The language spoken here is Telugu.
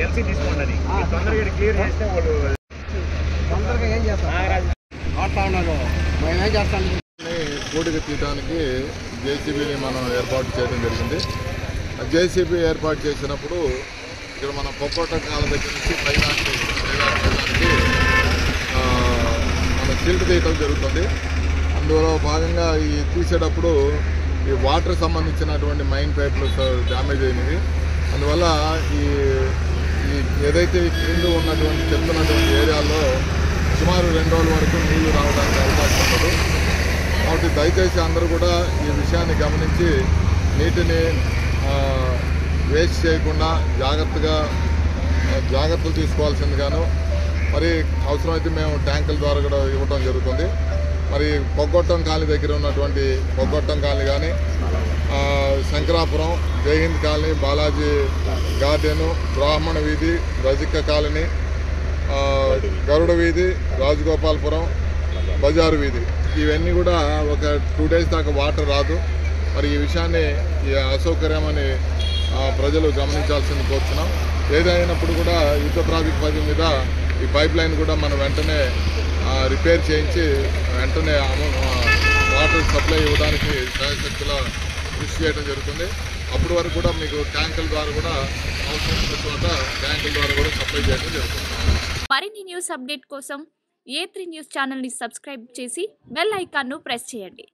ఎల్సీ తీసుకోండి తొందరగా క్లియర్ చేస్తే వాళ్ళు తొందరగా ఏం చేస్తారు మేమేం చేస్తాం. కూడికి తీయడానికి జేసీబీని మనం ఏర్పాటు చేయడం జరిగింది. జేసీబీ ఏర్పాటు చేసినప్పుడు ఇక్కడ మన పొక్కోట కాల దగ్గర నుంచి పైదానికి మన సిల్ట్ తీయటం జరుగుతుంది. అందులో భాగంగా ఈ తీసేటప్పుడు ఈ వాటర్ సంబంధించినటువంటి మైన్ పైపులు డ్యామేజ్ అయినవి. అందువల్ల ఈ ఏదైతే క్రింద ఉన్నటువంటి చెప్తున్నటువంటి ఏరియాలో సుమారు 2 రోజుల వరకు నీళ్లు రావడానికి అవకాశం ఉండదు. కాబట్టి దయచేసి అందరూ కూడా ఈ విషయాన్ని గమనించి నీటిని వేస్ట్ చేయకుండా జాగ్రత్తలు తీసుకోవాల్సిందిగాను మరి అవసరమైతే మేము ట్యాంకుల ద్వారా కూడా ఇవ్వటం జరుగుతుంది. మరి పొగ్గొట్టం కాలనీ దగ్గర ఉన్నటువంటి పొగ్గొట్టం కాలనీ కానీ శంకరాపురం, జైహింద్ కాలనీ, బాలాజీ గార్డెను, బ్రాహ్మణ వీధి, రజిక కాలనీ, గరుడ వీధి, రాజగోపాలపురం, బజారు వీధి ఇవన్నీ కూడా ఒక 2 days దాకా వాటర్ రాదు. మరి ఈ విషయాన్ని ఈ అసౌకర్యమని ప్రజలు గమనించాల్సింది కోరుతున్నాం. ఏదైనప్పుడు కూడా యుద్ధ ప్రాతిపదిక మీద ఈ పైప్ లైన్ కూడా మనం వెంటనే రిపేర్ చేయించి వెంటనే వాటర్ సప్లై ఇవ్వడానికి శాయశక్తుల కృషి చేయడం జరుగుతుంది. అప్పటి వరకు కూడా మీకు ట్యాంకుల ద్వారా కూడా అవసరమైన చోట ట్యాంకుల ద్వారా కూడా సప్లై చేయడం జరుగుతుంది. మరిన్ని న్యూస్ అప్డేట్ కోసం A3 న్యూస్ ఛానల్ని సబ్స్క్రైబ్ చేసి బెల్ ఐకాన్ను ప్రెస్ చేయండి.